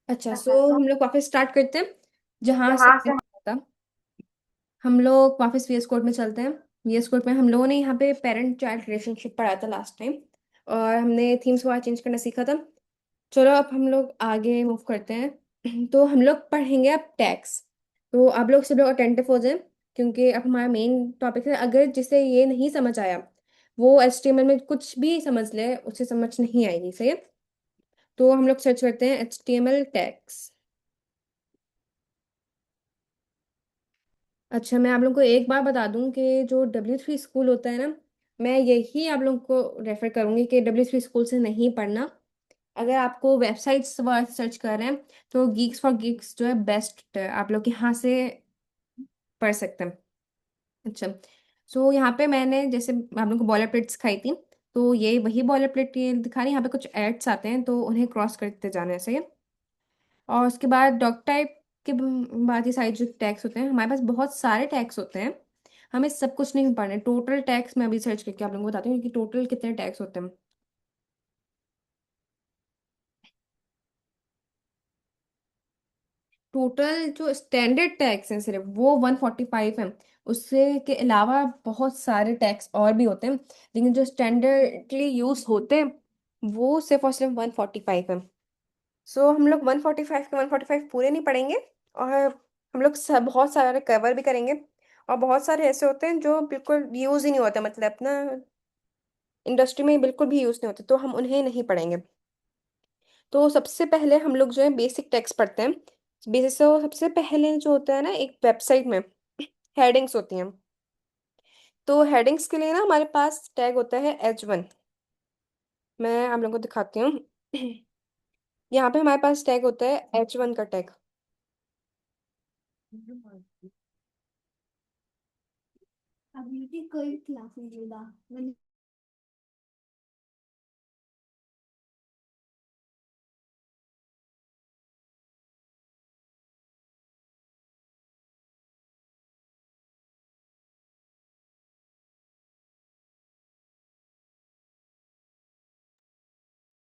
अच्छा, सो हम लोग वापस स्टार्ट करते हैं जहाँ से जहाँ हमने से छोड़ा था। हम लोग वापस वीएस कोड में चलते हैं। वीएस कोड में हम लोगों ने यहाँ पे पेरेंट चाइल्ड रिलेशनशिप पढ़ा था लास्ट टाइम, और हमने थीम्स वगैरह चेंज करना सीखा था। चलो अब हम लोग आगे मूव करते हैं। तो हम लोग पढ़ेंगे अब टैक्स। तो आप लोग सब लोग अटेंटिव हो जाएं, क्योंकि अब हमारा मेन टॉपिक है। अगर जिसे ये नहीं समझ आया वो एचटीएमएल में कुछ भी समझ ले, उसे समझ नहीं आएगी, सही है। तो हम लोग सर्च करते हैं एचटीएमएल टैक्स। अच्छा, मैं आप लोगों को एक बार बता दूं कि जो W3 स्कूल होता है ना, मैं यही आप लोगों को रेफर करूंगी कि W3 स्कूल से नहीं पढ़ना। अगर आपको वेबसाइट्स सर्च कर रहे हैं तो गीक्स फॉर गीक्स जो है बेस्ट, आप लोग यहाँ से पढ़ सकते हैं। अच्छा, सो यहाँ पे मैंने जैसे आप लोगों को बॉलर प्लेट सिखाई थी, तो ये वही बॉलर प्लेट ये दिखा रही है। यहाँ पे कुछ एड्स आते हैं तो उन्हें क्रॉस करते जाना है, सही है। और उसके बाद डॉग टाइप के बाद ये सारे जो टैक्स होते हैं, हमारे पास बहुत सारे टैक्स होते हैं। हमें सब कुछ नहीं पढ़ना है। टोटल टैक्स मैं अभी सर्च करके आप लोगों को बताती हूँ कि टोटल कितने टैक्स होते हैं। टोटल जो स्टैंडर्ड टैक्स हैं सिर्फ वो 145 है। उससे के अलावा बहुत सारे टैक्स और भी होते हैं, लेकिन जो स्टैंडर्डली यूज होते हैं वो सिर्फ और सिर्फ 145 है। सो हम लोग 145 के 145 पूरे नहीं पढ़ेंगे, और हम लोग सब बहुत सारे कवर भी करेंगे। और बहुत सारे ऐसे होते हैं जो बिल्कुल यूज ही नहीं होते, मतलब अपना इंडस्ट्री में बिल्कुल भी यूज नहीं होते, तो हम उन्हें नहीं पढ़ेंगे। तो सबसे पहले हम लोग जो है बेसिक टेक्स्ट पढ़ते हैं। बेसिक तो सबसे पहले जो होता है ना, एक वेबसाइट में हेडिंग्स होती हैं। तो हेडिंग्स के लिए ना हमारे पास टैग होता है H1। मैं आप लोगों को दिखाती हूँ। यहाँ पे हमारे पास टैग होता है H1 का टैग। अभी भी कोई क्लास नहीं लेगा मैंने।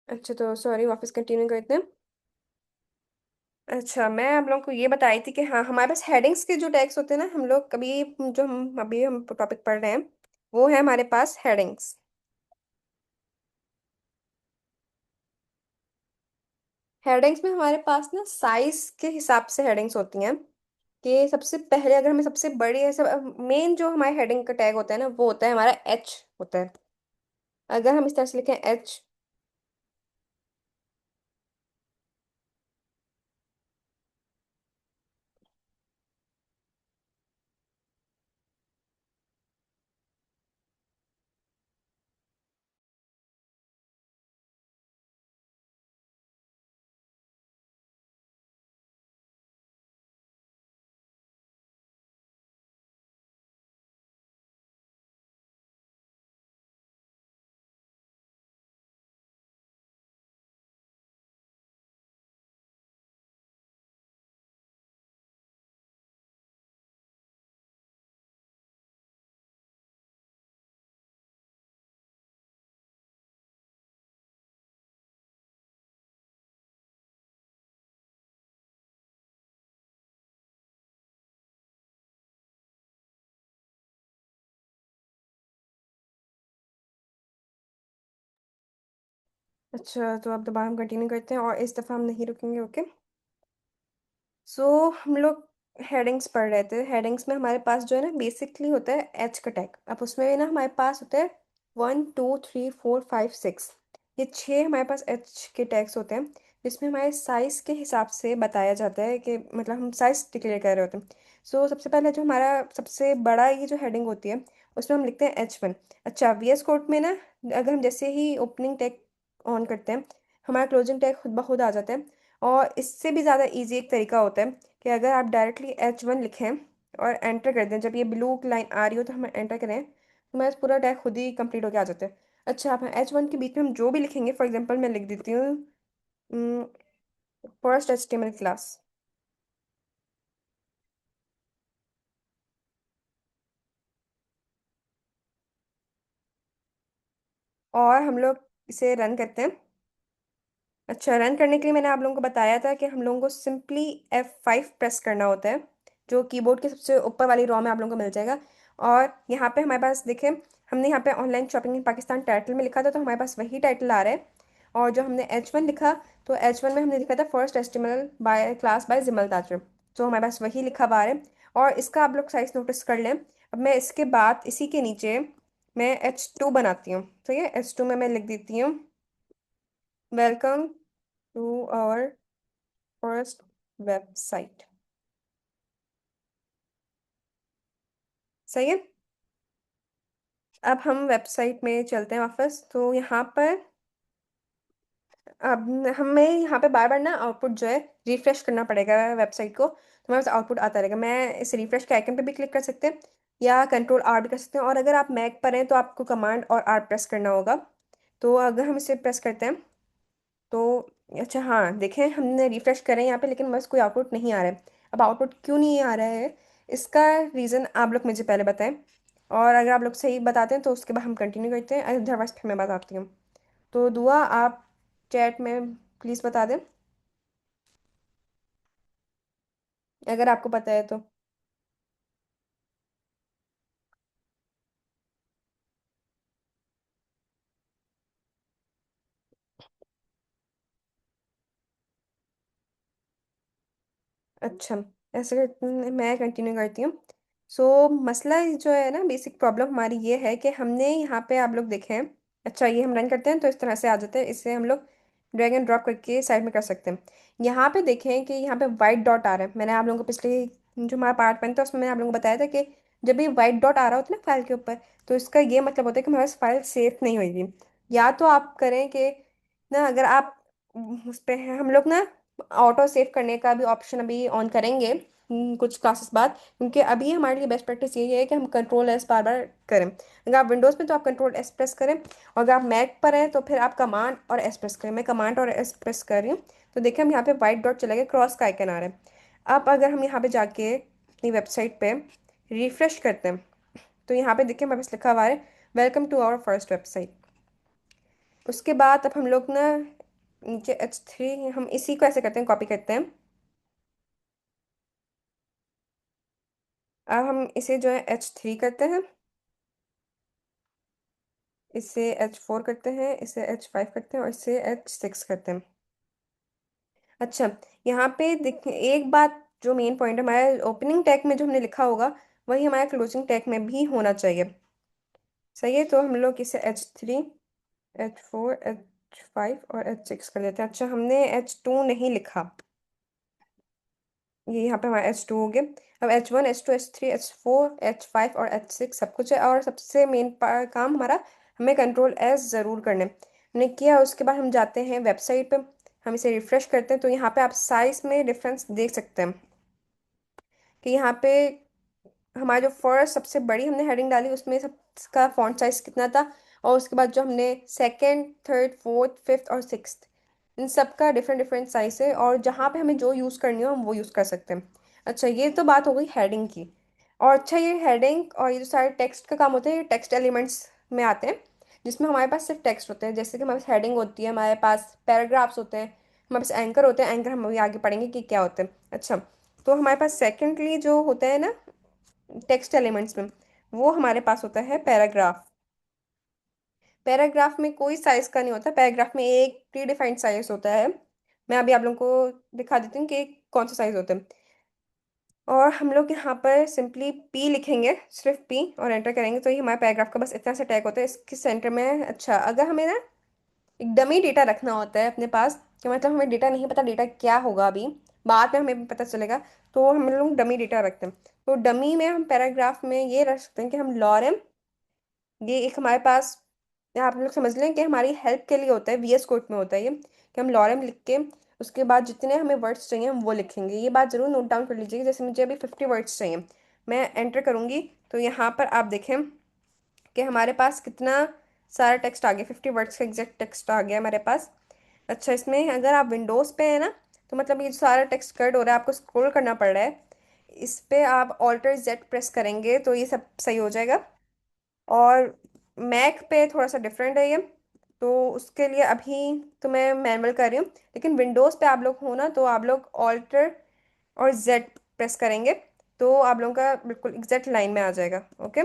अच्छा, तो सॉरी, वापस कंटिन्यू करते हैं। अच्छा, मैं आप लोगों को ये बताई थी कि हाँ, हमारे पास हेडिंग्स के जो टैग्स होते हैं ना, हम लोग कभी जो हम अभी हम टॉपिक पढ़ रहे हैं वो है हमारे पास हेडिंग्स। हेडिंग्स में हमारे पास ना साइज के हिसाब से हेडिंग्स होती हैं। कि सबसे पहले अगर हमें सबसे बड़ी है, सब मेन जो हमारे हेडिंग का टैग होता है ना, वो होता है हमारा H होता है। अगर हम इस तरह से लिखें H। अच्छा, तो अब दोबारा हम कंटिन्यू करते हैं और इस दफ़ा हम नहीं रुकेंगे, ओके। सो हम लोग हेडिंग्स पढ़ रहे थे। हेडिंग्स में हमारे पास जो है ना बेसिकली होता है H का टैग। अब उसमें भी ना हमारे पास होता है 1 2 3 4 5 6। ये छः हमारे पास H के टैग्स होते हैं, जिसमें हमारे साइज के हिसाब से बताया जाता है कि मतलब हम साइज डिक्लेयर कर रहे होते हैं। सो सबसे पहले जो हमारा सबसे बड़ा ये जो हेडिंग होती है उसमें हम लिखते हैं H1। अच्छा, VS कोड में ना अगर हम जैसे ही ओपनिंग टैग ऑन करते हैं, हमारा क्लोजिंग टैग खुद ब खुद आ जाता है। और इससे भी ज़्यादा इजी एक तरीका होता है कि अगर आप डायरेक्टली H1 लिखें और एंटर कर दें, जब ये ब्लू लाइन आ रही हो तो हम एंटर करें, तो हमारा पूरा टैग खुद ही कंप्लीट होकर आ जाता है। अच्छा, आप H1 के बीच में हम जो भी लिखेंगे, फॉर एग्जांपल मैं लिख देती हूँ फर्स्ट HTML क्लास। और हम लोग इसे रन करते हैं। अच्छा, रन करने के लिए मैंने आप लोगों को बताया था कि हम लोगों को सिंपली F5 प्रेस करना होता है, जो कीबोर्ड के सबसे ऊपर वाली रो में आप लोगों को मिल जाएगा। और यहाँ पे हमारे पास देखें, हमने यहाँ पे ऑनलाइन शॉपिंग इन पाकिस्तान टाइटल में लिखा था, तो हमारे पास वही टाइटल आ रहा है। और जो हमने H1 लिखा, तो H1 में हमने लिखा था फर्स्ट एस्टिमल बाय क्लास बाय जिमल ताजर, तो हमारे पास वही लिखा हुआ आ रहा है। और इसका आप लोग साइज नोटिस कर लें। अब मैं इसके बाद इसी के नीचे मैं H2 बनाती हूँ, तो ये H2 में मैं लिख देती हूँ, welcome to our first website. सही है। अब हम वेबसाइट में चलते हैं वापस, तो यहाँ पर अब हमें यहाँ पे बार बार ना आउटपुट जो है रिफ्रेश करना पड़ेगा वेबसाइट को, तो हमारे पास आउटपुट आता रहेगा। मैं इस रिफ्रेश के आइकन पे भी क्लिक कर सकते हैं, या कंट्रोल आर भी कर सकते हैं। और अगर आप मैक पर हैं तो आपको कमांड और आर प्रेस करना होगा। तो अगर हम इसे प्रेस करते हैं तो अच्छा, हाँ देखें, हमने रिफ्रेश करें यहाँ पे, लेकिन बस कोई आउटपुट नहीं आ रहा है। अब आउटपुट क्यों नहीं आ रहा है, इसका रीज़न आप लोग मुझे पहले बताएं। और अगर आप लोग सही बताते हैं तो उसके बाद हम कंटिन्यू करते हैं, अदरवाइज फिर मैं बताती हूँ। तो दुआ आप चैट में प्लीज़ बता दें अगर आपको पता है तो। अच्छा, ऐसे मैं कंटिन्यू करती हूँ। सो मसला जो है ना, बेसिक प्रॉब्लम हमारी ये है कि हमने यहाँ पे आप लोग देखें। अच्छा, ये हम रन करते हैं तो इस तरह से आ जाते हैं, इससे हम लोग ड्रैग एंड ड्रॉप करके साइड में कर सकते हैं। यहाँ पे देखें कि यहाँ पे वाइट डॉट आ रहा है। मैंने आप लोगों को पिछले जो हमारा पार्ट 1 था उसमें मैंने आप लोगों को बताया था कि जब भी वाइट डॉट आ रहा होता है ना फाइल के ऊपर, तो इसका ये मतलब होता है कि हमारे पास फाइल सेव नहीं हुई। या तो आप करें कि ना, अगर आप उस पे हैं, हम लोग ना ऑटो सेव करने का भी ऑप्शन अभी ऑन करेंगे कुछ क्लासेस बाद, क्योंकि अभी हमारे लिए बेस्ट प्रैक्टिस यही है कि हम कंट्रोल एस बार बार करें। अगर आप विंडोज़ में तो आप कंट्रोल एस प्रेस करें, और अगर आप मैक पर हैं तो फिर आप कमांड और एस प्रेस करें। मैं कमांड और एस प्रेस कर रही हूँ, तो देखिए हम यहाँ पे वाइट डॉट चला गया, क्रॉस का आइकन आ रहा है। अब अगर हम यहाँ पे जाके अपनी वेबसाइट पे रिफ्रेश करते हैं, तो यहाँ पे देखिए हमारे पास लिखा हुआ है welcome to our first website. उसके बाद अब हम लोग ना नीचे H3, हम इसी को ऐसे करते हैं, कॉपी करते हैं। अब हम इसे जो है H3 करते हैं, इसे H4 करते हैं, इसे H5 करते हैं, और इसे H6 करते हैं। अच्छा, यहाँ पे देख एक बात, जो मेन पॉइंट है, हमारे ओपनिंग टैग में जो हमने लिखा होगा वही हमारे क्लोजिंग टैग में भी होना चाहिए। सही है, तो हम लोग इसे H3, H4, H5 और H6 कर देते हैं। अच्छा, हमने H2 नहीं लिखा, ये यहाँ पे हमारा H2 हो गया। अब H1, H2, H3, H4, H5 और H6 सब कुछ है। और सबसे मेन काम हमारा, हमें कंट्रोल एस ज़रूर करने हमने किया। उसके बाद हम जाते हैं वेबसाइट पे, हम इसे रिफ्रेश करते हैं, तो यहाँ पे आप साइज में डिफरेंस देख सकते हैं कि यहाँ पे हमारा जो फर्स्ट सबसे बड़ी हमने हेडिंग डाली उसमें सबका फॉन्ट साइज कितना था। और उसके बाद जो हमने सेकंड, थर्ड, फोर्थ, फिफ्थ और सिक्स्थ, इन सब का डिफरेंट डिफरेंट साइज है, और जहाँ पे हमें जो यूज़ करनी हो हम वो यूज़ कर सकते हैं। अच्छा, ये तो बात हो गई हेडिंग की। और अच्छा, ये हेडिंग और ये जो सारे टेक्स्ट का काम होता है, ये टेक्स्ट एलिमेंट्स में आते हैं, जिसमें हमारे पास सिर्फ टेक्स्ट होते हैं। जैसे कि हमारे पास हेडिंग होती है, हमारे पास पैराग्राफ्स होते हैं, हमारे पास एंकर होते हैं। एंकर हम अभी आगे पढ़ेंगे कि क्या होते हैं। अच्छा, तो हमारे पास सेकेंडली जो होता है ना टेक्स्ट एलिमेंट्स में, वो हमारे पास होता है पैराग्राफ। पैराग्राफ में कोई साइज का नहीं होता, पैराग्राफ में एक प्री डिफाइंड साइज होता है। मैं अभी आप लोगों को दिखा देती हूँ कि कौन सा साइज होता है। और हम लोग यहाँ पर सिंपली पी लिखेंगे, सिर्फ पी, और एंटर करेंगे, तो ये हमारे पैराग्राफ का बस इतना सा टैग होता है इसके सेंटर में। अच्छा, अगर हमें ना एक डमी डेटा रखना होता है अपने पास, कि मतलब हमें डेटा नहीं पता डेटा क्या होगा अभी, बाद में हमें पता चलेगा, तो हम लोग डमी डेटा रखते हैं। तो डमी में हम पैराग्राफ में ये रख सकते हैं कि हम लॉरेम, ये एक हमारे पास, आप लोग समझ लें कि हमारी हेल्प के लिए होता है, VS कोड में होता है ये, कि हम लॉरेम लिख के उसके बाद जितने हमें वर्ड्स चाहिए हम वो लिखेंगे। ये बात ज़रूर नोट डाउन कर लीजिएगा। जैसे मुझे अभी 50 वर्ड्स चाहिए, मैं एंटर करूँगी, तो यहाँ पर आप देखें कि हमारे पास कितना सारा टेक्स्ट आ गया, 50 वर्ड्स का एग्जैक्ट टेक्स्ट आ गया हमारे पास। अच्छा, इसमें अगर आप विंडोज़ पे है ना, तो मतलब ये जो सारा टेक्स्ट कट हो रहा है, आपको स्क्रॉल करना पड़ रहा है, इस पे आप ऑल्टर जेड प्रेस करेंगे तो ये सब सही हो जाएगा। और मैक पे थोड़ा सा डिफरेंट है ये, तो उसके लिए अभी तो मैं मैनुअल कर रही हूँ, लेकिन विंडोज़ पे आप लोग हो ना, तो आप लोग ऑल्टर और जेड प्रेस करेंगे, तो आप लोगों का बिल्कुल एग्जैक्ट लाइन में आ जाएगा। ओके।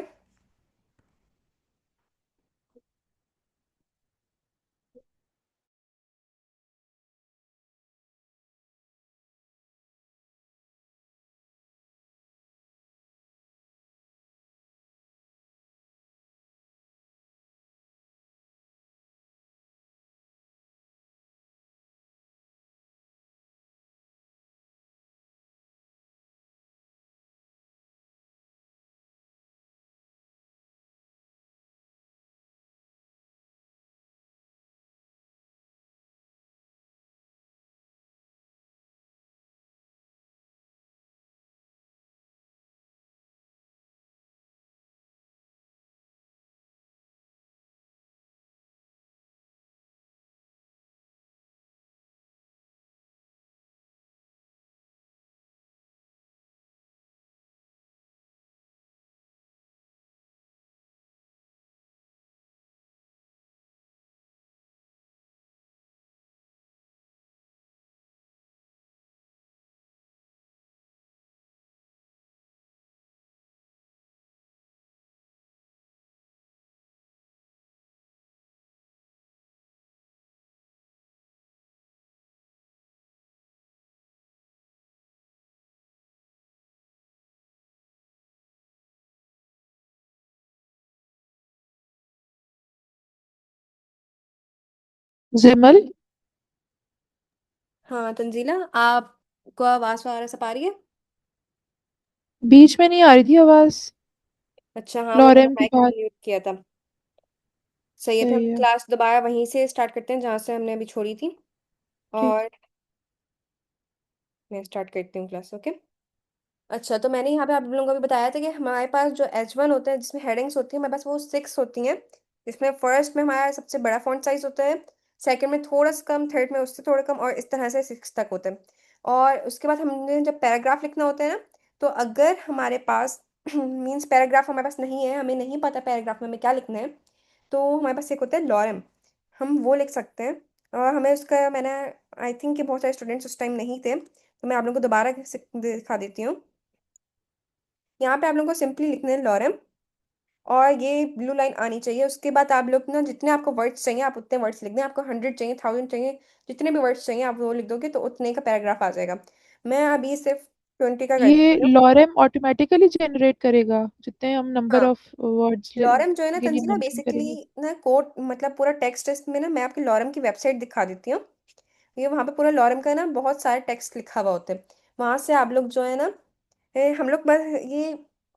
जिमल। हाँ तंजीला, आपको आवाज़ वगैरह सब आ रही है? बीच में नहीं आ रही थी आवाज। अच्छा, हाँ वो मैंने लॉरेम की माइक बात। म्यूट किया था। सही है, फिर हम सही है। क्लास दोबारा वहीं से स्टार्ट करते हैं जहाँ से हमने अभी छोड़ी थी। ठीक। और मैं स्टार्ट करती हूँ क्लास। ओके। अच्छा, तो मैंने यहाँ पे आप लोगों को भी बताया था कि हमारे पास जो H1 होता है जिसमें हेडिंग्स होती है, हमारे पास वो 6 होती हैं। जिसमें फर्स्ट में हमारा सबसे बड़ा फॉन्ट साइज होता है, सेकंड में थोड़ा सा कम, थर्ड में उससे थोड़ा कम, और इस तरह से 6 तक होता है। और उसके बाद हमने जब पैराग्राफ लिखना होता है ना, तो अगर हमारे पास मीन्स पैराग्राफ हमारे पास नहीं है, हमें नहीं पता पैराग्राफ में हमें क्या लिखना है, तो हमारे पास एक होता है लॉरम, हम वो लिख सकते हैं। और हमें उसका मैंने आई थिंक कि बहुत सारे स्टूडेंट्स उस टाइम नहीं थे, तो मैं आप लोगों को दोबारा दिखा देती हूँ। यहाँ पे आप लोगों को सिंपली लिखना है लॉरम, और ये ब्लू लाइन आनी चाहिए। उसके बाद आप लोग ना जितने आपको वर्ड्स चाहिए आप उतने वर्ड्स लिख दें, आपको 100 चाहिए, 1000 चाहिए, जितने भी वर्ड्स चाहिए आप वो लिख दोगे तो उतने का पैराग्राफ आ जाएगा। मैं अभी सिर्फ 20 का ये करती हूँ। लॉरेम ऑटोमेटिकली जनरेट करेगा जितने हम नंबर हाँ, ऑफ वर्ड्स लॉरम जो है ना के लिए तंजीला, मेंशन बेसिकली करेंगे। ना कोड मतलब पूरा टेक्स्ट इसमें ना, मैं आपकी लॉरम की वेबसाइट दिखा देती हूँ। ये वहाँ पे पूरा लॉरम का ना बहुत सारे टेक्स्ट लिखा हुआ होता है। वहां से आप लोग जो है ना, हम लोग बस ये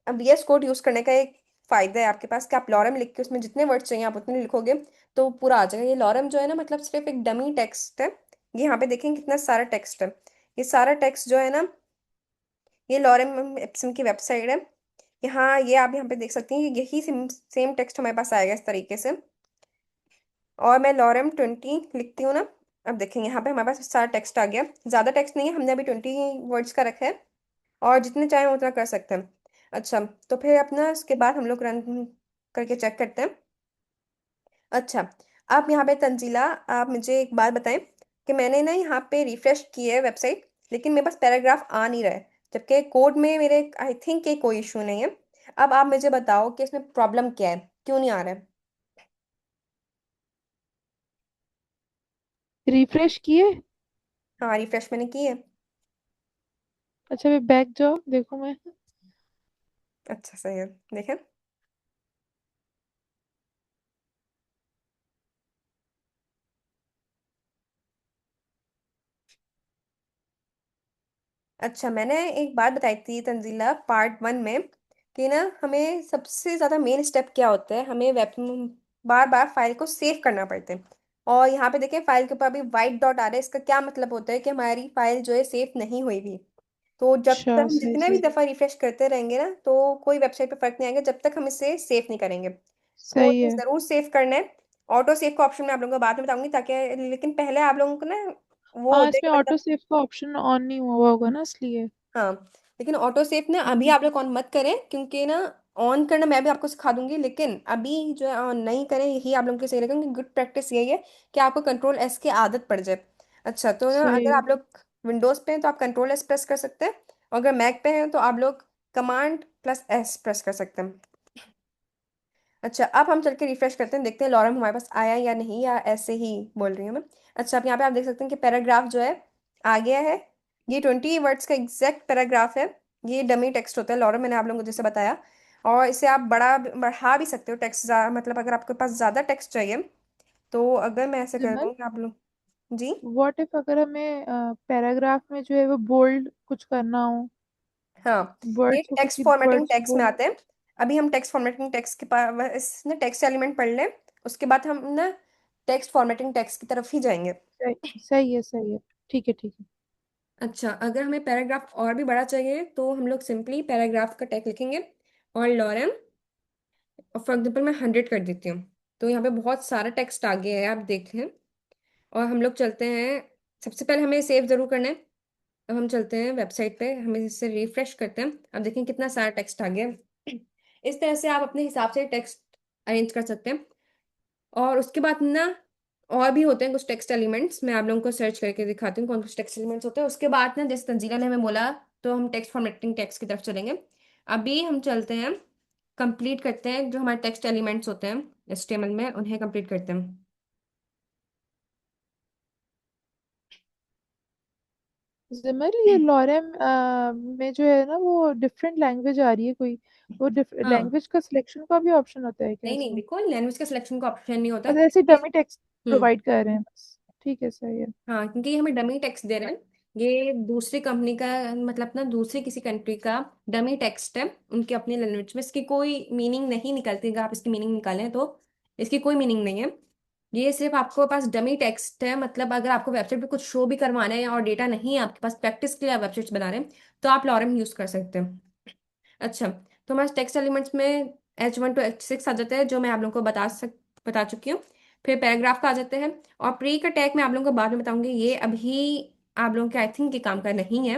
अब VS कोड यूज करने का एक फायदा है आपके पास कि आप लॉरम लिख के उसमें जितने वर्ड्स चाहिए आप उतने लिखोगे तो पूरा आ जाएगा। ये लॉरम जो है ना, मतलब सिर्फ एक डमी टेक्स्ट है। ये यहाँ पे देखें कितना सारा टेक्स्ट है। ये सारा टेक्स्ट जो है ना, ये लॉरम एप्सन की वेबसाइट है। यहाँ ये आप यहाँ पे देख सकती हैं, यही सेम टेक्स्ट हमारे पास आएगा इस तरीके से। और मैं लॉरम 20 लिखती हूँ ना, अब देखेंगे यहाँ पे हमारे पास सारा टेक्स्ट आ गया। ज़्यादा टेक्स्ट नहीं है, हमने अभी 20 वर्ड्स का रखा है, और जितने चाहें उतना कर सकते हैं। अच्छा, तो फिर अपना इसके बाद हम लोग रन करके चेक करते हैं। अच्छा, आप यहाँ पे तंजीला, आप मुझे एक बात बताएं कि मैंने ना यहाँ पे रिफ्रेश की है वेबसाइट, लेकिन मेरे पास पैराग्राफ आ नहीं रहा है, जबकि कोड में मेरे आई थिंक कि कोई इशू नहीं है। अब आप मुझे बताओ कि इसमें प्रॉब्लम क्या है, क्यों नहीं आ रहा है। रिफ्रेश किए। हाँ, रिफ्रेश मैंने की है। अच्छा वे बैक जाओ देखो मैं। अच्छा, सही है। देखें। अच्छा, मैंने एक बात बताई थी तंजीला पार्ट 1 में कि ना हमें सबसे ज़्यादा मेन स्टेप क्या होता है, हमें वेब बार बार फाइल को सेव करना पड़ता है। और यहाँ पे देखें फाइल के ऊपर अभी वाइट डॉट आ रहा है, इसका क्या मतलब होता है कि हमारी फाइल जो है सेव नहीं हुई भी। तो जब अच्छा तक हम सही जितने भी सही। दफ़ा रिफ्रेश करते रहेंगे ना, तो कोई वेबसाइट पे फर्क नहीं आएगा जब तक हम इसे सेव नहीं करेंगे। तो सही ये है। ज़रूर सेव करना है। ऑटो सेव का ऑप्शन मैं आप लोगों को बाद में बताऊंगी, ताकि लेकिन पहले आप लोगों को ना वो हाँ होता है इसमें कि ऑटो मतलब, सेव का ऑप्शन ऑन नहीं हुआ होगा ना इसलिए। हाँ, लेकिन ऑटो सेव ना अभी हम्म। आप लोग ऑन मत करें, क्योंकि ना ऑन करना मैं भी आपको सिखा दूंगी, लेकिन अभी जो है ऑन नहीं करें, यही आप लोगों के सही रहेगा, क्योंकि गुड प्रैक्टिस यही है कि आपको कंट्रोल एस की आदत पड़ जाए। अच्छा, तो ना सही अगर है। आप लोग विंडोज पे हैं तो आप कंट्रोल एस प्रेस कर सकते हैं, और अगर मैक पे हैं तो आप लोग कमांड प्लस एस प्रेस कर सकते हैं। अच्छा, अब हम चल के रिफ्रेश करते हैं, देखते हैं लॉरम हमारे पास आया या नहीं, या ऐसे ही बोल रही हूँ मैं। अच्छा, अब यहाँ पे आप देख सकते हैं कि पैराग्राफ जो है आ गया है। ये 20 वर्ड्स का एग्जैक्ट पैराग्राफ है। ये डमी टेक्स्ट होता है लॉरम, मैंने आप लोगों को जैसे बताया। और इसे आप बढ़ा भी सकते हो टेक्स्ट, मतलब अगर आपके पास ज़्यादा टेक्स्ट चाहिए, तो अगर मैं ऐसे कर सिमर, दूँ कि आप लोग। जी। व्हाट इफ अगर हमें पैराग्राफ में जो है वो बोल्ड कुछ करना हो, हाँ, ये वर्ड्स को टेक्स्ट किसी फॉर्मेटिंग वर्ड्स टेक्स्ट में बोल्ड। आते हैं। अभी हम टेक्स्ट फॉर्मेटिंग टेक्स्ट के पास ना टेक्स्ट एलिमेंट पढ़ लें, उसके बाद हम ना टेक्स्ट फॉर्मेटिंग टेक्स्ट की तरफ ही जाएंगे। सही है, सही है। ठीक है, ठीक है। अच्छा, अगर हमें पैराग्राफ और भी बड़ा चाहिए तो हम लोग सिंपली पैराग्राफ का टैग लिखेंगे, और लॉरेम, और फॉर एग्जाम्पल मैं 100 कर देती हूँ। तो यहाँ पे बहुत सारा टेक्स्ट आ गया है, आप देख लें। और हम लोग चलते हैं, सबसे पहले हमें सेव जरूर करना है। अब हम चलते हैं वेबसाइट पे, हमें इससे रिफ्रेश करते हैं, अब देखें कितना सारा टेक्स्ट आ गया है। इस तरह से आप अपने हिसाब से टेक्स्ट अरेंज कर सकते हैं। और उसके बाद ना और भी होते हैं कुछ टेक्स्ट एलिमेंट्स, मैं आप लोगों को सर्च करके दिखाती हूँ कौन कुछ टेक्स्ट एलिमेंट्स होते हैं। उसके बाद ना जैसे तंजीला ने हमें बोला, तो हम टेक्स्ट फॉर्मेटिंग टेक्स्ट की तरफ चलेंगे। अभी हम चलते हैं, कंप्लीट करते हैं जो हमारे टेक्स्ट एलिमेंट्स होते हैं एचटीएमएल में, उन्हें कंप्लीट करते हैं। जिमर, ये लॉरेम में जो है ना वो डिफरेंट लैंग्वेज आ रही है कोई, वो हाँ, लैंग्वेज का सिलेक्शन का भी ऑप्शन होता है क्या नहीं नहीं, इसमें? देखो लैंग्वेज का सिलेक्शन का ऑप्शन नहीं होता। बस ऐसे डमी टेक्स्ट हम्म। प्रोवाइड कर रहे हैं बस। ठीक है, सही है। हाँ, क्योंकि ये हमें डमी टेक्स्ट दे रहे हैं। ये दूसरी कंपनी का, मतलब ना दूसरी किसी कंट्री का डमी टेक्स्ट है, उनके अपनी लैंग्वेज में। इसकी कोई मीनिंग नहीं निकलती, अगर आप इसकी मीनिंग निकालें तो इसकी कोई मीनिंग नहीं है। ये सिर्फ आपको पास डमी टेक्स्ट है, मतलब अगर आपको वेबसाइट पे कुछ शो भी करवाना है और डेटा नहीं है आपके पास, प्रैक्टिस के लिए आप वेबसाइट्स बना रहे हैं, तो आप लॉरम यूज कर सकते हैं। अच्छा, तो हमारे टेक्स्ट एलिमेंट्स में H1 to H6 आ जाते हैं, जो मैं आप लोगों को बता चुकी हूँ। फिर पैराग्राफ का आ जाते हैं। और प्री का टैग मैं आप लोगों को बाद में बताऊंगी, ये अभी आप लोगों के आई थिंक ये काम का नहीं है।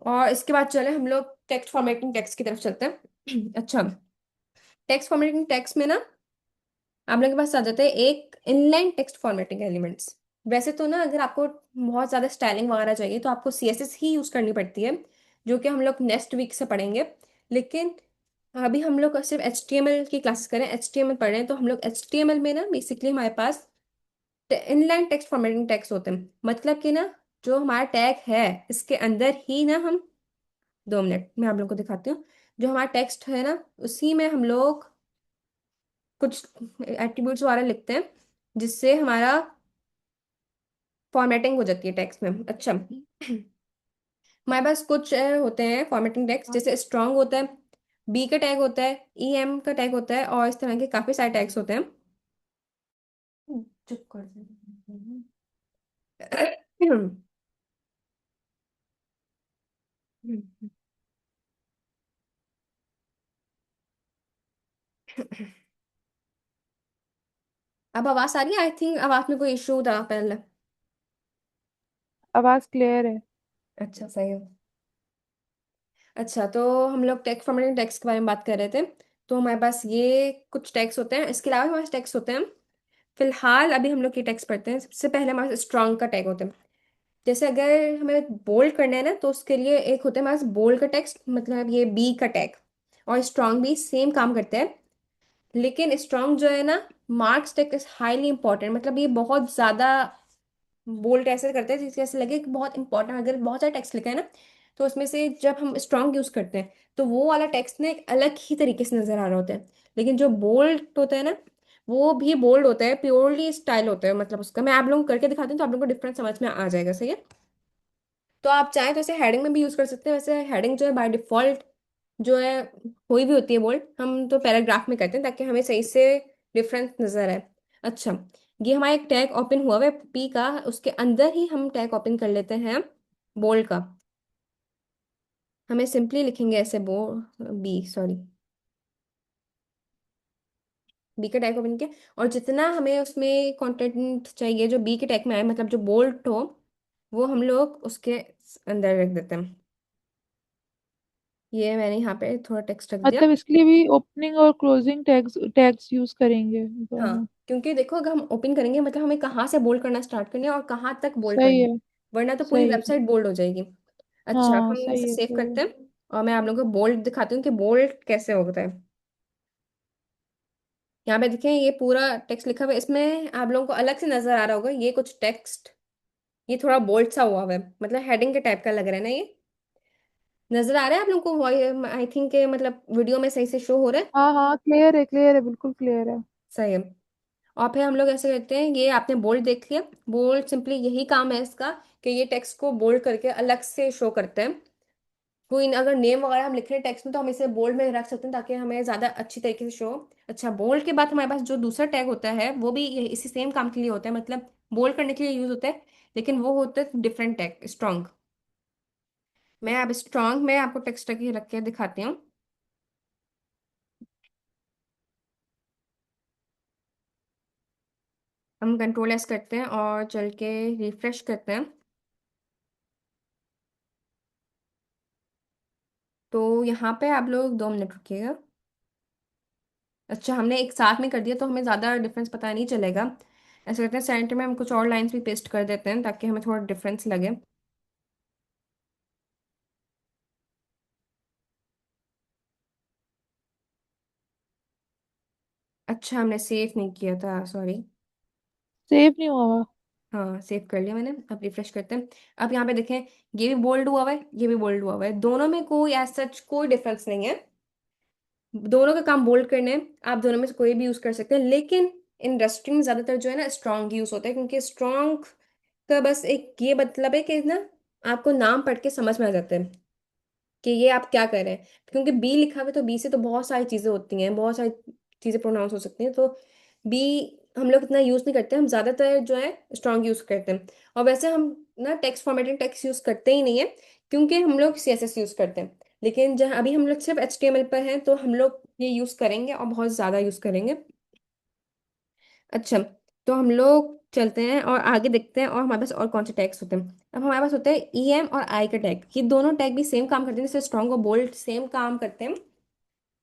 और इसके बाद चले हम लोग टेक्स्ट फॉर्मेटिंग टेक्स्ट की तरफ चलते हैं। अच्छा, टेक्स्ट फॉर्मेटिंग टेक्स्ट में ना आप लोगों के पास आ जाते हैं एक इनलाइन टेक्स्ट फॉर्मेटिंग एलिमेंट्स। वैसे तो ना अगर आपको बहुत ज़्यादा स्टाइलिंग वगैरह चाहिए तो आपको CSS ही यूज़ करनी पड़ती है, जो कि हम लोग नेक्स्ट वीक से पढ़ेंगे। लेकिन अभी हम लोग सिर्फ HTML की क्लासेस करें, HTML पढ़ रहे हैं, तो हम लोग HTML में ना बेसिकली हमारे पास इनलाइन टेक्स्ट फॉर्मेटिंग टैग्स होते हैं। मतलब कि ना जो हमारा टैग है इसके अंदर ही ना हम, 2 मिनट मैं आप लोगों को दिखाती हूँ। जो हमारा टेक्स्ट है ना उसी में हम लोग कुछ एट्रीब्यूट्स वगैरह लिखते हैं, जिससे हमारा फॉर्मेटिंग हो जाती है टेक्स्ट में। अच्छा, हमारे पास कुछ होते हैं फॉर्मेटिंग टैग्स, जैसे स्ट्रांग होता है, बी का टैग होता है, EM का टैग होता है, और इस तरह के काफी सारे टैग्स होते हैं। चुप कर अब आवाज आ रही है? आई थिंक आवाज में कोई इशू था पहले। आवाज क्लियर है। अच्छा, सही है। अच्छा, तो हम लोग टेक्स्ट फॉर्मेटिंग टेक्स्ट के बारे में बात कर रहे थे। तो हमारे पास ये कुछ टेक्स्ट होते हैं, इसके अलावा हमारे पास टेक्स्ट होते हैं। फिलहाल अभी हम लोग ये टेक्स्ट पढ़ते हैं। सबसे पहले हमारे पास स्ट्रांग का टैग होता है। जैसे अगर हमें बोल्ड करना है ना, तो उसके लिए एक होता है हमारे पास बोल्ड का टेक्स्ट, मतलब ये बी का टैग। और स्ट्रांग भी सेम काम करते हैं, लेकिन स्ट्रांग जो है ना, marks take is highly important, मतलब ये बहुत ज्यादा बोल्ड ऐसे करते हैं जिससे ऐसे लगे कि बहुत इंपॉर्टेंट। अगर बहुत सारा टेक्स्ट लिखा है ना, तो उसमें से जब हम स्ट्रांग यूज करते हैं तो वो वाला टेक्स्ट ना एक अलग ही तरीके से नजर आ रहा होता है। लेकिन जो बोल्ड होता है ना, वो भी बोल्ड होता है, प्योरली स्टाइल होता है, मतलब उसका मैं आप लोगों को करके दिखाती हूँ तो आप लोगों को डिफरेंस समझ में आ जाएगा, सही है। तो आप चाहें तो इसे हेडिंग में भी यूज कर सकते हैं। वैसे हेडिंग जो है बाय डिफॉल्ट जो है हुई भी होती है बोल्ड, हम तो पैराग्राफ में करते हैं ताकि हमें सही से डिफरेंस नजर आए। अच्छा, ये हमारा एक टैग ओपन हुआ है पी का, उसके अंदर ही हम टैग ओपन कर लेते हैं बोल्ड का। हमें सिंपली लिखेंगे ऐसे बो बी सॉरी बी का टैग ओपन किया, और जितना हमें उसमें कंटेंट चाहिए जो बी के टैग में आए, मतलब जो बोल्ड हो, वो हम लोग उसके अंदर रख देते हैं। ये मैंने यहाँ पे थोड़ा टेक्स्ट रख दिया। मतलब इसके लिए भी ओपनिंग और क्लोजिंग टैग्स टैग्स यूज करेंगे हाँ, दोनों। क्योंकि देखो अगर हम ओपन करेंगे मतलब हमें कहाँ से बोल्ड करना स्टार्ट करना है और कहाँ तक बोल्ड सही करना है, है। वरना तो पूरी सही है। वेबसाइट बोल्ड हो जाएगी। अच्छा, अब हाँ हम इसे सही है सेव सही है। करते हैं और मैं आप लोगों को बोल्ड दिखाती हूँ कि बोल्ड कैसे होता है। यहाँ पे देखें ये पूरा टेक्स्ट लिखा हुआ है, इसमें आप लोगों को अलग से नजर आ रहा होगा ये कुछ टेक्स्ट, ये थोड़ा बोल्ड सा हुआ हुआ है, मतलब हेडिंग के टाइप का लग रहा है ना ये। नजर आ रहा है आप लोगों को? आई थिंक मतलब वीडियो में सही से शो हो रहा है। हाँ हाँ क्लियर है बिल्कुल क्लियर है। सही है। और फिर हम लोग ऐसे करते हैं, ये आपने बोल्ड देख लिया, बोल्ड सिंपली यही काम है इसका कि ये टेक्स्ट को बोल्ड करके अलग से शो करते हैं। कोई अगर नेम वगैरह हम लिख रहे हैं टेक्स्ट में तो हम इसे बोल्ड में रख सकते हैं ताकि हमें ज्यादा अच्छी तरीके से शो हो। अच्छा, बोल्ड के बाद हमारे पास जो दूसरा टैग होता है वो भी इसी सेम काम के लिए होता है, मतलब बोल्ड करने के लिए यूज होता है, लेकिन वो होता है डिफरेंट टैग, स्ट्रॉन्ग। मैं अब स्ट्रॉन्ग में आपको टेक्स्ट रख के दिखाती हूँ। हम कंट्रोल एस करते हैं और चल के रिफ्रेश करते हैं, तो यहाँ पे आप लोग 2 मिनट रुकिएगा। अच्छा, हमने एक साथ में कर दिया तो हमें ज़्यादा डिफरेंस पता नहीं चलेगा। ऐसा करते हैं सेंटर में हम कुछ और लाइंस भी पेस्ट कर देते हैं ताकि हमें थोड़ा डिफरेंस लगे। अच्छा, हमने सेव नहीं किया था, सॉरी। सेव नहीं हुआ हुआ। हाँ, सेव कर लिया मैंने, अब रिफ्रेश करते हैं। अब यहाँ पे देखें, ये भी बोल्ड हुआ हुआ है, ये भी बोल्ड हुआ हुआ है, दोनों में कोई एज सच कोई डिफरेंस नहीं है। दोनों का काम बोल्ड करने हैं, आप दोनों में से कोई भी यूज कर सकते हैं, लेकिन इंडस्ट्री में ज्यादातर जो है ना स्ट्रॉन्ग यूज होता है, क्योंकि स्ट्रॉन्ग का बस एक ये मतलब है कि ना आपको नाम पढ़ के समझ में आ जाता है कि ये आप क्या कर रहे हैं। क्योंकि बी लिखा हुआ है तो बी से तो बहुत सारी चीजें होती हैं, बहुत सारी चीजें प्रोनाउंस हो सकती हैं, तो बी हम लोग इतना यूज नहीं करते, हम ज्यादातर जो है स्ट्रॉन्ग यूज करते हैं। और वैसे हम ना टेक्स्ट फॉर्मेटिंग टेक्स्ट यूज करते ही नहीं है, क्योंकि हम लोग सीएसएस यूज करते हैं। लेकिन जहाँ अभी हम लोग सिर्फ एचटीएमएल पर हैं तो हम लोग ये यूज करेंगे और बहुत ज्यादा यूज करेंगे। अच्छा, तो हम लोग चलते हैं और आगे देखते हैं और हमारे पास और कौन से टैग्स होते हैं। अब हमारे पास होते हैं ईएम और आई का टैग, ये दोनों टैग भी सेम काम करते हैं, जैसे स्ट्रॉन्ग और बोल्ड सेम काम करते हैं,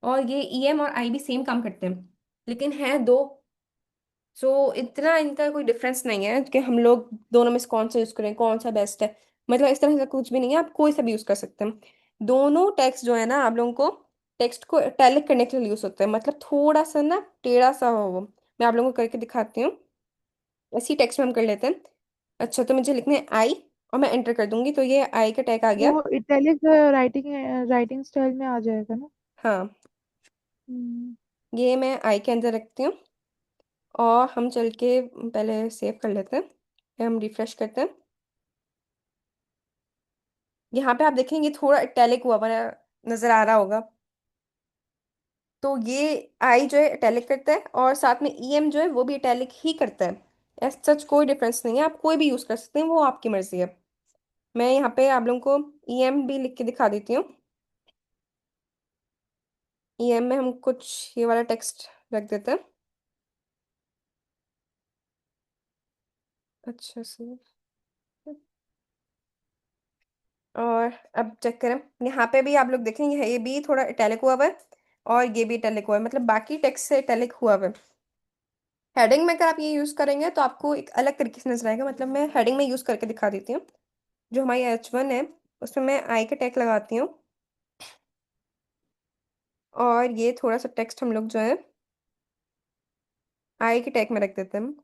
और ये ईएम और आई भी सेम काम करते हैं, लेकिन है दो। सो इतना इनका कोई डिफरेंस नहीं है कि हम लोग दोनों में से कौन सा यूज करें, कौन सा बेस्ट है, मतलब इस तरह से कुछ भी नहीं है, आप कोई सा भी यूज कर सकते हैं। दोनों टेक्स्ट जो है ना आप लोगों को टेक्स्ट को इटैलिक करने के लिए यूज होता है, मतलब थोड़ा सा ना टेढ़ा सा हो वो। मैं आप लोगों को करके दिखाती हूँ, इसी टेक्स्ट में हम कर लेते हैं। अच्छा, तो मुझे लिखना है आई और मैं एंटर कर दूंगी तो ये आई का टैग आ गया। वो इटैलिक राइटिंग राइटिंग स्टाइल में आ जाएगा ना। हाँ, हम्म। ये मैं आई के अंदर रखती हूँ और हम चल के पहले सेव कर लेते हैं, फिर हम रिफ्रेश करते हैं। यहाँ पे आप देखेंगे थोड़ा इटैलिक हुआ हुआ नजर आ रहा होगा, तो ये आई जो है इटैलिक करता है और साथ में ईएम जो है वो भी इटैलिक ही करता है। एज सच कोई डिफरेंस नहीं है, आप कोई भी यूज कर सकते हैं, वो आपकी मर्जी है। मैं यहाँ पे आप लोगों को ईएम भी लिख के दिखा देती हूँ। ईएम में हम कुछ ये वाला टेक्स्ट रख देते हैं। अच्छा से, और अब चेक करें, यहाँ पे भी आप लोग देखेंगे ये भी थोड़ा इटैलिक हुआ हुआ है और ये भी इटैलिक हुआ है, मतलब बाकी टेक्स्ट से इटैलिक हुआ हुआ है। हेडिंग में अगर आप ये यूज करेंगे तो आपको एक अलग तरीके से नजर आएगा, मतलब मैं हेडिंग में यूज करके दिखा देती हूँ। जो हमारी H1 है उसमें मैं आई का टैग लगाती हूँ, और ये थोड़ा सा टेक्स्ट हम लोग जो है आई के टैग में रख देते हैं।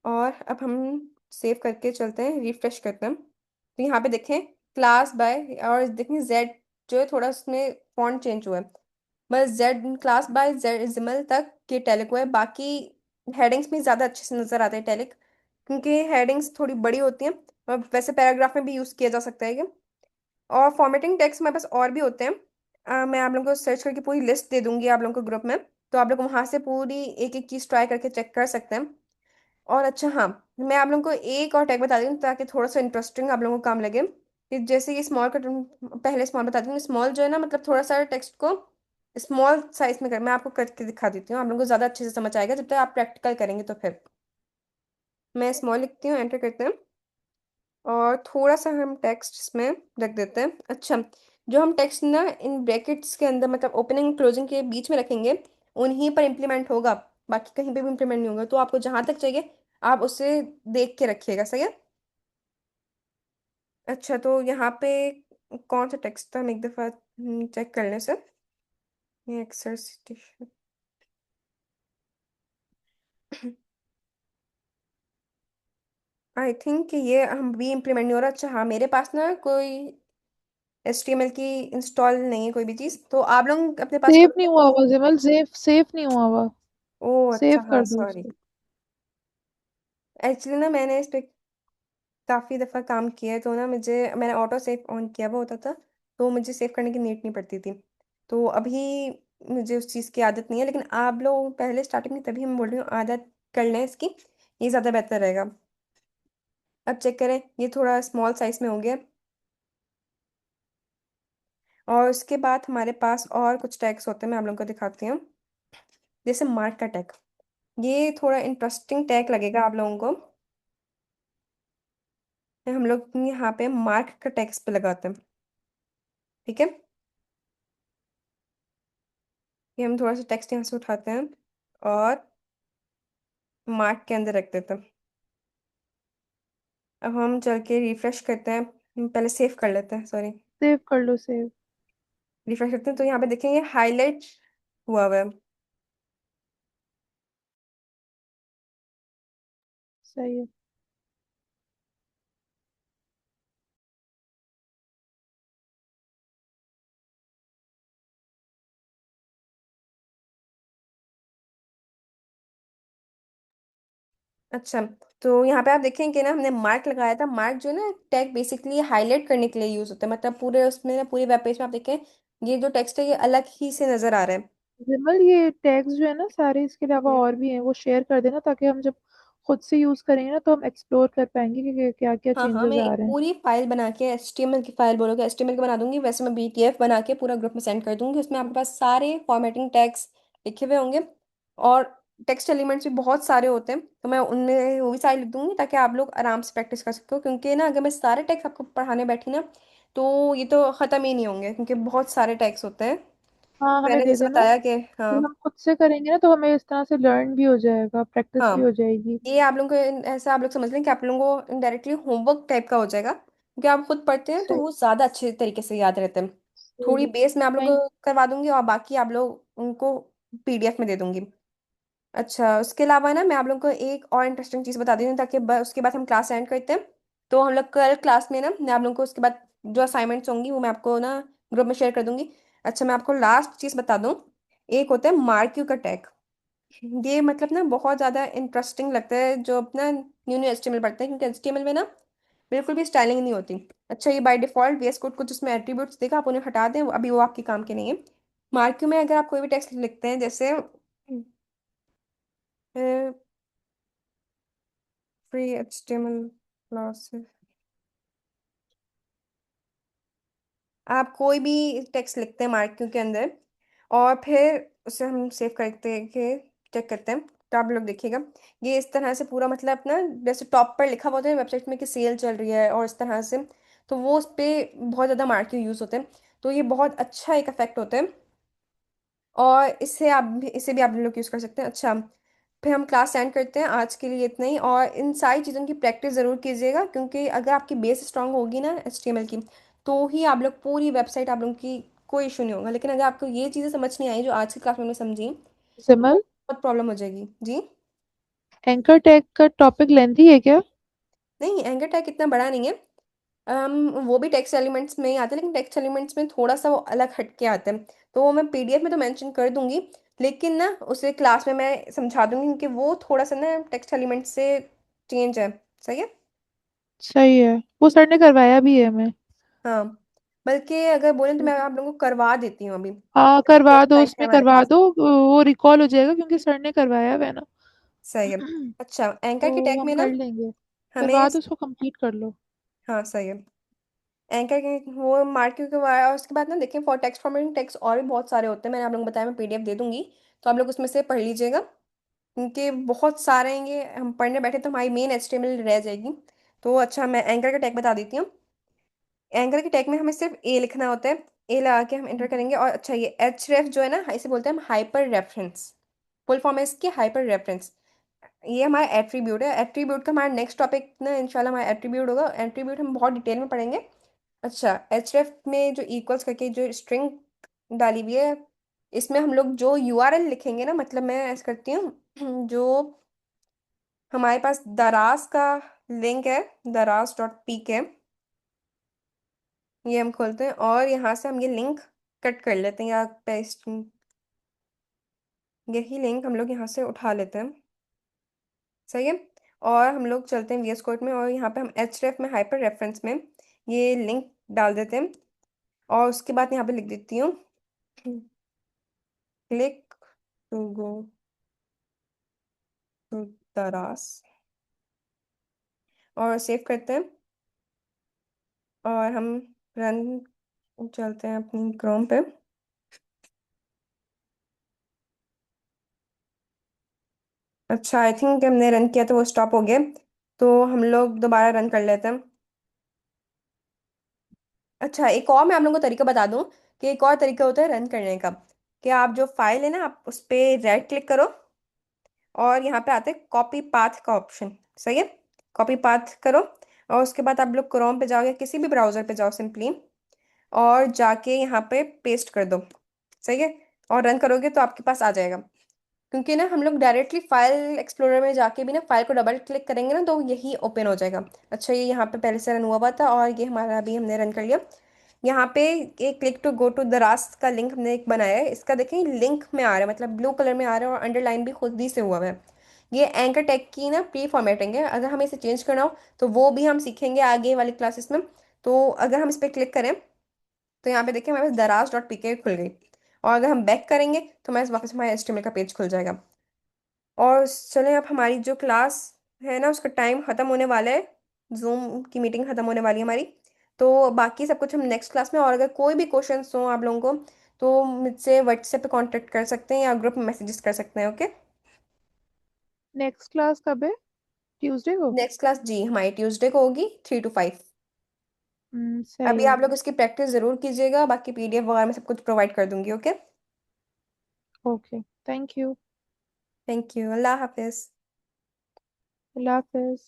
और अब हम सेव करके चलते हैं, रिफ्रेश करते हैं, तो यहाँ पे देखें क्लास बाय, और देखें जेड जो है थोड़ा उसमें फॉन्ट चेंज हुआ है, बस जेड क्लास बाय जेड जिमल तक के टैलिक हुआ है, बाकी हेडिंग्स में ज़्यादा अच्छे से नजर आते हैं टैलिक, क्योंकि हेडिंग्स थोड़ी बड़ी होती हैं। और वैसे पैराग्राफ में भी यूज़ किया जा सकता है ये। और फॉर्मेटिंग टेक्स्ट हमारे पास और भी होते हैं, मैं आप लोगों को सर्च करके पूरी लिस्ट दे दूंगी आप लोगों को ग्रुप में, तो आप लोग वहां से पूरी एक एक चीज़ ट्राई करके चेक कर सकते हैं। और अच्छा हाँ, मैं आप लोगों को एक और टैग बता दूँ ताकि थोड़ा सा इंटरेस्टिंग आप लोगों को काम लगे, कि जैसे ये स्मॉल का पहले स्मॉल बता दूँ, स्मॉल जो है ना मतलब थोड़ा सा टेक्स्ट को स्मॉल साइज में कर, मैं आपको करके दिखा देती हूँ, आप लोगों को ज़्यादा अच्छे से समझ आएगा जब तक आप प्रैक्टिकल करेंगे तो फिर। मैं स्मॉल लिखती हूँ, एंटर करते हैं, और थोड़ा सा हम टेक्स्ट इसमें रख देते हैं। अच्छा, जो हम टेक्स्ट ना इन ब्रैकेट्स के अंदर मतलब ओपनिंग क्लोजिंग के बीच में रखेंगे, उन्हीं पर इम्प्लीमेंट होगा, बाकी कहीं पे भी इम्प्लीमेंट नहीं होगा। तो आपको जहां तक चाहिए आप उसे देख के रखिएगा, सही है। अच्छा, तो यहाँ पे कौन सा टेक्स्ट था, हम एक दफा चेक कर लें सर। ये एक्सरसाइज, आई थिंक ये हम भी इम्प्लीमेंट नहीं हो रहा। अच्छा हाँ, मेरे पास ना कोई HTML की इंस्टॉल नहीं है कोई भी चीज़, तो आप लोग अपने पास सेव नहीं करोगे हुआ तो। हुआ जिमल, सेव नहीं हुआ हुआ। ओह अच्छा, सेव हाँ कर दो सॉरी। उसको। एक्चुअली ना मैंने इस पे काफ़ी दफ़ा काम किया है, तो ना मुझे, मैंने ऑटो सेव ऑन किया हुआ होता था, तो मुझे सेव करने की नीड नहीं पड़ती थी। तो अभी मुझे उस चीज़ की आदत नहीं है, लेकिन आप लोग पहले स्टार्टिंग में, तभी हम बोल रही हूँ आदत कर लें इसकी, ये ज़्यादा बेहतर रहेगा। अब चेक करें, ये थोड़ा स्मॉल साइज में हो गया। और उसके बाद हमारे पास और कुछ टैग्स होते हैं, मैं आप लोगों को दिखाती हूँ। जैसे मार्क का टैग, ये थोड़ा इंटरेस्टिंग टैग लगेगा आप लोगों को। हम लोग यहाँ पे मार्क का टैग्स पे लगाते हैं, ठीक है। ये हम थोड़ा सा टेक्स्ट यहाँ से उठाते हैं और मार्क के अंदर रख देते हैं। अब हम चल के रिफ्रेश करते हैं, पहले सेव कर लेते हैं, सॉरी। सेव कर लो, सेव। रिफ्रेश करते हैं तो यहाँ पे देखेंगे हाईलाइट हुआ हुआ है। सही है। अच्छा, तो यहाँ पे आप देखेंगे ना हमने मार्क लगाया था। मार्क जो है ना, टैग बेसिकली हाईलाइट करने के लिए यूज होता है, मतलब पूरे उसमें ना, पूरे वेब पेज में आप देखें, ये जो टेक्स्ट है ये अलग ही से नजर आ रहा है। विमल, ये टैग्स जो है ना सारे, इसके अलावा हम्म। और भी हैं, वो शेयर कर देना, ताकि हम जब खुद से यूज करेंगे ना तो हम एक्सप्लोर कर पाएंगे कि क्या क्या हाँ हाँ, चेंजेस मैं आ एक रहे हैं। पूरी फाइल बना के, HTML की फाइल बोलोगे HTML की बना दूंगी, वैसे मैं BTF बना के पूरा ग्रुप में सेंड कर दूंगी। उसमें आपके पास सारे फॉर्मेटिंग टैग्स लिखे हुए होंगे, और टेक्स्ट एलिमेंट्स भी बहुत सारे होते हैं, तो मैं उनमें वो भी सारे लिख दूंगी, ताकि आप लोग आराम से प्रैक्टिस कर सकते हो। क्योंकि ना अगर मैं सारे टैग्स आपको पढ़ाने बैठी ना, तो ये तो ख़त्म ही नहीं होंगे, क्योंकि बहुत सारे टैग्स होते हैं। हाँ, हमें मैंने दे जैसे देना। बताया कि हाँ। फिर हम खुद से करेंगे ना तो हमें इस तरह से लर्न भी हो जाएगा, प्रैक्टिस भी हाँ, हो जाएगी। ये आप लोगों को ऐसा आप लोग समझ लें कि आप लोगों को इनडायरेक्टली होमवर्क टाइप का हो जाएगा, क्योंकि आप खुद पढ़ते हैं तो सही। वो ज़्यादा अच्छे तरीके से याद रहते हैं। थोड़ी सही। बेस में आप लोग थैंक। को करवा दूंगी, और बाकी आप लोग उनको PDF में दे दूंगी। अच्छा, उसके अलावा ना मैं आप लोगों को एक और इंटरेस्टिंग चीज़ बता देती हूँ, ताकि उसके बाद हम क्लास एंड करते हैं। तो हम लोग कल क्लास में ना, मैं आप लोगों को उसके बाद जो असाइनमेंट्स होंगी वो मैं आपको ना ग्रुप में शेयर कर दूंगी। अच्छा, मैं आपको लास्ट चीज़ बता दूँ, एक होता है मार्क्यू का टैग। ये मतलब ना बहुत ज़्यादा इंटरेस्टिंग लगता है जो अपना न्यू न्यू HTML पढ़ते हैं, क्योंकि HTML में ना बिल्कुल भी स्टाइलिंग नहीं होती। अच्छा, ये बाय डिफॉल्ट VS कोड कुछ उसमें एट्रीब्यूट्स देगा, आप उन्हें हटा दें, अभी वो आपके काम के नहीं है। मार्क्यू में अगर आप कोई भी टेक्स्ट लिखते हैं, जैसे फ्री HTML क्लासेस, आप कोई भी टेक्स्ट लिखते हैं मार्क्यू के अंदर, और फिर उसे हम सेव करते के चेक करते हैं, तो आप लोग देखिएगा ये इस तरह से पूरा मतलब ना, जैसे टॉप पर लिखा हुआ होता है वेबसाइट में कि सेल चल रही है और इस तरह से, तो वो उस पे बहुत ज़्यादा मार्क्यू यूज़ होते हैं। तो ये बहुत अच्छा एक इफेक्ट होता है, और इसे भी आप लोग यूज़ कर सकते हैं। अच्छा, फिर हम क्लास एंड करते हैं, आज के लिए इतना ही। और इन सारी चीज़ों की प्रैक्टिस ज़रूर कीजिएगा, क्योंकि अगर आपकी बेस स्ट्रांग होगी ना HTML की, तो ही आप लोग पूरी वेबसाइट, आप लोगों की कोई इशू नहीं होगा। लेकिन अगर आपको ये चीज़ें समझ नहीं आई जो आज की क्लास में हमने समझी, तो सिमल, बहुत प्रॉब्लम हो जाएगी जी। एंकर टैग का टॉपिक लेंथी है क्या? नहीं, एंगर टैग इतना बड़ा नहीं है। वो भी टेक्स्ट एलिमेंट्स में ही आता है, लेकिन टेक्स्ट एलिमेंट्स में थोड़ा सा वो अलग हटके आते हैं, तो वो मैं PDF में तो मेंशन कर दूंगी, लेकिन ना उसे क्लास में मैं समझा दूंगी, क्योंकि वो थोड़ा सा ना टेक्स्ट एलिमेंट से चेंज है, सही है। सही है, वो सर ने करवाया भी है हमें। हाँ, बल्कि अगर बोलें तो मैं आप लोगों को करवा देती हूँ अभी, हाँ, करवा दो, वेबसाइट है उसमें हमारे करवा पास। दो, वो रिकॉल हो जाएगा क्योंकि सर ने करवाया हुआ है ना। सही है। अच्छा, एंकर के तो टैग हम में ना कर लेंगे। हमें, करवा दो, उसको कंप्लीट कर लो। हाँ सही है, एंकर के वो मार्केट के वाया, और उसके बाद ना देखिए फॉर टेक्स्ट फॉर्मेटिंग टेक्स्ट और भी बहुत सारे होते हैं, मैंने आप लोगों को बताया, मैं PDF दे दूंगी, तो आप लोग उसमें से पढ़ लीजिएगा, क्योंकि बहुत सारे हैं ये, हम पढ़ने बैठे तो हमारी मेन HTML रह जाएगी। तो अच्छा, मैं एंकर का टैग बता देती हूँ। एंकर के टैग में हमें सिर्फ A लिखना होता है, ए लगा के हम एंटर करेंगे। और अच्छा, ये एच रेफ जो है ना, इसे बोलते हैं हम हाइपर रेफरेंस। फुल फॉर्म है इसकी हाइपर रेफरेंस। ये हमारा एट्रीब्यूट है। एट्रीब्यूट का हमारा नेक्स्ट टॉपिक ना इंशाल्लाह हमारा एट्रीब्यूट होगा। एट्रीब्यूट हम बहुत डिटेल में पढ़ेंगे। अच्छा, एचरेफ में जो इक्वल्स करके जो स्ट्रिंग डाली हुई है, इसमें हम लोग जो यूआरएल लिखेंगे ना, मतलब मैं ऐसा करती हूँ जो हमारे पास दराज का लिंक है, दराज डॉट पी के, ये हम खोलते हैं और यहाँ से हम ये लिंक कट कर लेते हैं या पेस्ट। यही लिंक हम लोग यहाँ से उठा लेते हैं। सही है। और हम लोग चलते हैं वीएस कोड में और यहाँ पे हम एचरेफ में हाइपर रेफरेंस में ये लिंक डाल देते हैं। और उसके बाद यहाँ पे लिख देती हूँ क्लिक टू गो टू दराज, और सेव करते हैं। और हम रन चलते हैं अपनी क्रोम पे। अच्छा, आई थिंक हमने रन किया तो वो स्टॉप हो गया, तो हम लोग दोबारा रन कर लेते हैं। अच्छा, एक और मैं आप लोगों को तरीका बता दूं कि एक और तरीका होता है रन करने का। कि आप जो फाइल है ना, आप उस पर राइट क्लिक करो और यहाँ पे आते हैं कॉपी पाथ का ऑप्शन। सही है। कॉपी पाथ करो और उसके बाद आप लोग क्रोम पे जाओ या किसी भी ब्राउजर पे जाओ सिंपली, और जाके यहाँ पे पेस्ट कर दो। सही है। और रन करोगे तो आपके पास आ जाएगा। क्योंकि ना हम लोग डायरेक्टली फाइल एक्सप्लोरर में जाके भी ना फाइल को डबल क्लिक करेंगे ना तो यही ओपन हो जाएगा। अच्छा, ये यहाँ पे पहले से रन हुआ था और ये हमारा अभी हमने रन कर लिया। यहाँ पे एक क्लिक टू गो टू दराज का लिंक हमने एक बनाया है। इसका देखें लिंक में आ रहा है, मतलब ब्लू कलर में आ रहा है और अंडरलाइन भी खुद ही से हुआ है। ये एंकर टैग की ना प्री फॉर्मेटिंग है। अगर हमें इसे चेंज करना हो तो वो भी हम सीखेंगे आगे वाली क्लासेस में। तो अगर हम इस पर क्लिक करें तो यहाँ पे देखिए हमारे पास दराज डॉट पीके खुल गई। और अगर हम बैक करेंगे तो हमारे वापस हमारे एचटीएमएल का पेज खुल जाएगा। और चलें, अब हमारी जो क्लास है ना उसका टाइम ख़त्म होने वाला है। जूम की मीटिंग ख़त्म होने वाली है हमारी। तो बाकी सब कुछ हम नेक्स्ट क्लास में, और अगर कोई भी क्वेश्चंस हो आप लोगों को तो मुझसे व्हाट्सएप पे कांटेक्ट कर सकते हैं या ग्रुप में मैसेजेस कर सकते हैं। ओके। नेक्स्ट क्लास कब है? ट्यूसडे को? नेक्स्ट क्लास जी हमारी ट्यूसडे को होगी 3 to 5। सही अभी है। आप लोग इसकी प्रैक्टिस ज़रूर कीजिएगा, बाकी पीडीएफ वगैरह में सब कुछ प्रोवाइड कर दूंगी। Okay. Okay, thank you. Thank you. अल्लाह हाफिज़। अल्लाह हाफिज।